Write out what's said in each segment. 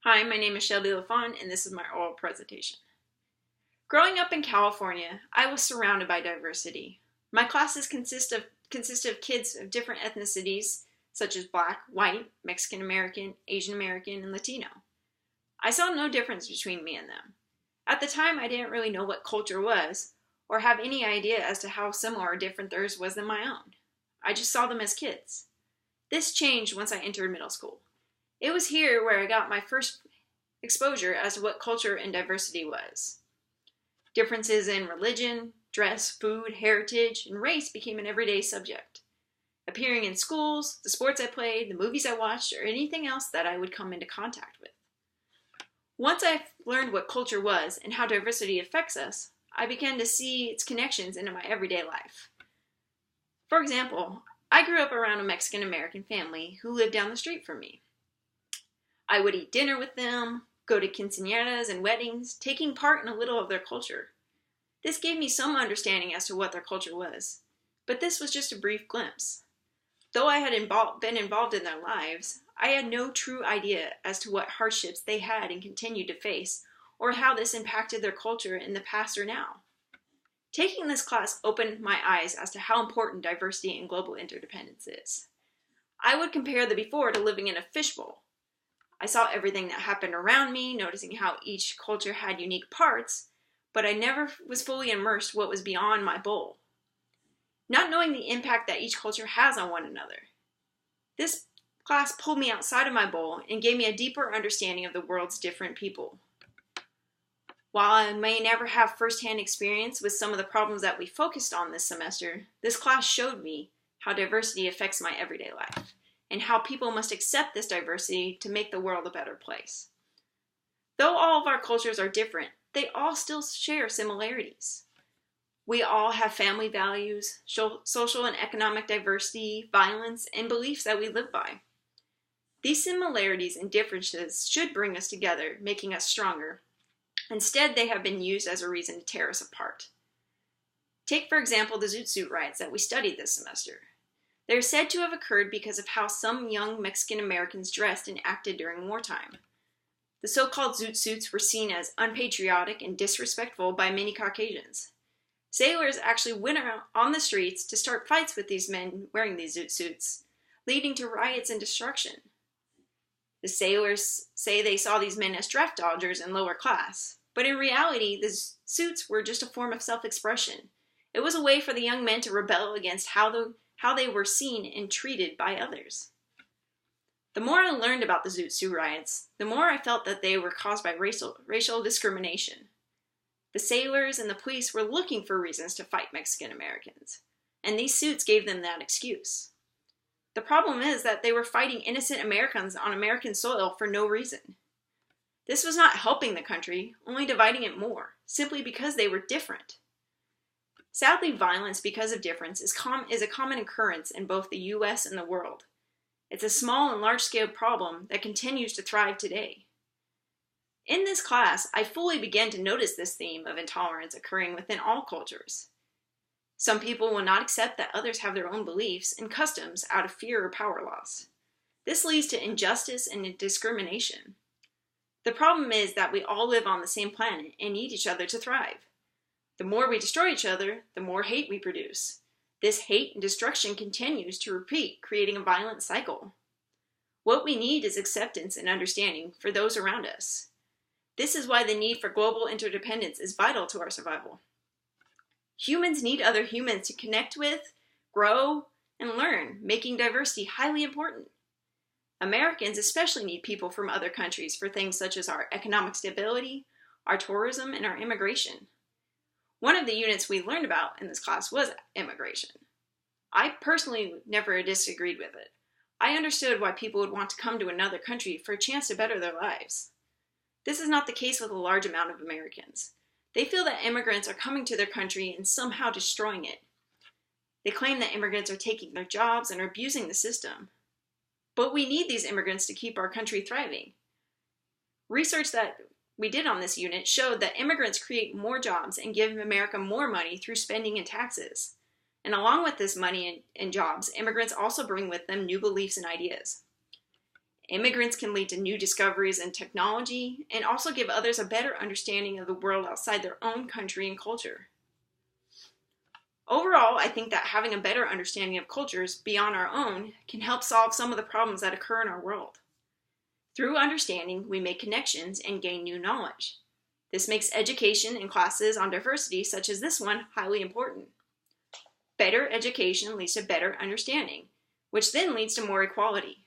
Hi, my name is Shelby LaFawn, and this is my oral presentation. Growing up in California, I was surrounded by diversity. My classes consist of kids of different ethnicities, such as Black, White, Mexican American, Asian American, and Latino. I saw no difference between me and them. At the time, I didn't really know what culture was, or have any idea as to how similar or different theirs was than my own. I just saw them as kids. This changed once I entered middle school. It was here where I got my first exposure as to what culture and diversity was. Differences in religion, dress, food, heritage, and race became an everyday subject, appearing in schools, the sports I played, the movies I watched, or anything else that I would come into contact with. Once I learned what culture was and how diversity affects us, I began to see its connections into my everyday life. For example, I grew up around a Mexican American family who lived down the street from me. I would eat dinner with them, go to quinceañeras and weddings, taking part in a little of their culture. This gave me some understanding as to what their culture was, but this was just a brief glimpse. Though I had been involved in their lives, I had no true idea as to what hardships they had and continued to face, or how this impacted their culture in the past or now. Taking this class opened my eyes as to how important diversity and global interdependence is. I would compare the before to living in a fishbowl. I saw everything that happened around me, noticing how each culture had unique parts, but I never was fully immersed what was beyond my bowl, not knowing the impact that each culture has on one another. This class pulled me outside of my bowl and gave me a deeper understanding of the world's different people. While I may never have firsthand experience with some of the problems that we focused on this semester, this class showed me how diversity affects my everyday life, and how people must accept this diversity to make the world a better place. Though all of our cultures are different, they all still share similarities. We all have family values, social and economic diversity, violence, and beliefs that we live by. These similarities and differences should bring us together, making us stronger. Instead, they have been used as a reason to tear us apart. Take, for example, the Zoot Suit riots that we studied this semester. They are said to have occurred because of how some young Mexican Americans dressed and acted during wartime. The so-called Zoot Suits were seen as unpatriotic and disrespectful by many Caucasians. Sailors actually went out on the streets to start fights with these men wearing these Zoot Suits, leading to riots and destruction. The sailors say they saw these men as draft dodgers and lower class, but in reality, the suits were just a form of self-expression. It was a way for the young men to rebel against how they were seen and treated by others. The more I learned about the Zoot Suit riots, the more I felt that they were caused by racial discrimination. The sailors and the police were looking for reasons to fight Mexican Americans, and these suits gave them that excuse. The problem is that they were fighting innocent Americans on American soil for no reason. This was not helping the country, only dividing it more, simply because they were different. Sadly, violence because of difference is a common occurrence in both the U.S. and the world. It's a small and large-scale problem that continues to thrive today. In this class, I fully began to notice this theme of intolerance occurring within all cultures. Some people will not accept that others have their own beliefs and customs out of fear or power loss. This leads to injustice and discrimination. The problem is that we all live on the same planet and need each other to thrive. The more we destroy each other, the more hate we produce. This hate and destruction continues to repeat, creating a violent cycle. What we need is acceptance and understanding for those around us. This is why the need for global interdependence is vital to our survival. Humans need other humans to connect with, grow, and learn, making diversity highly important. Americans especially need people from other countries for things such as our economic stability, our tourism, and our immigration. One of the units we learned about in this class was immigration. I personally never disagreed with it. I understood why people would want to come to another country for a chance to better their lives. This is not the case with a large amount of Americans. They feel that immigrants are coming to their country and somehow destroying it. They claim that immigrants are taking their jobs and are abusing the system. But we need these immigrants to keep our country thriving. Research that we did on this unit showed that immigrants create more jobs and give America more money through spending and taxes. And along with this money and jobs, immigrants also bring with them new beliefs and ideas. Immigrants can lead to new discoveries in technology and also give others a better understanding of the world outside their own country and culture. Overall, I think that having a better understanding of cultures beyond our own can help solve some of the problems that occur in our world. Through understanding, we make connections and gain new knowledge. This makes education and classes on diversity, such as this one, highly important. Better education leads to better understanding, which then leads to more equality.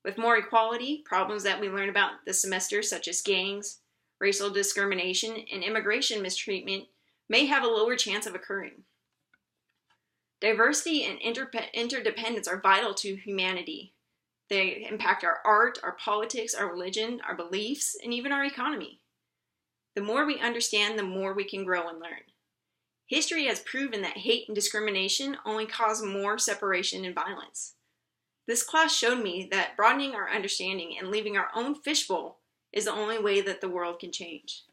With more equality, problems that we learn about this semester, such as gangs, racial discrimination, and immigration mistreatment, may have a lower chance of occurring. Diversity and interdependence are vital to humanity. They impact our art, our politics, our religion, our beliefs, and even our economy. The more we understand, the more we can grow and learn. History has proven that hate and discrimination only cause more separation and violence. This class showed me that broadening our understanding and leaving our own fishbowl is the only way that the world can change.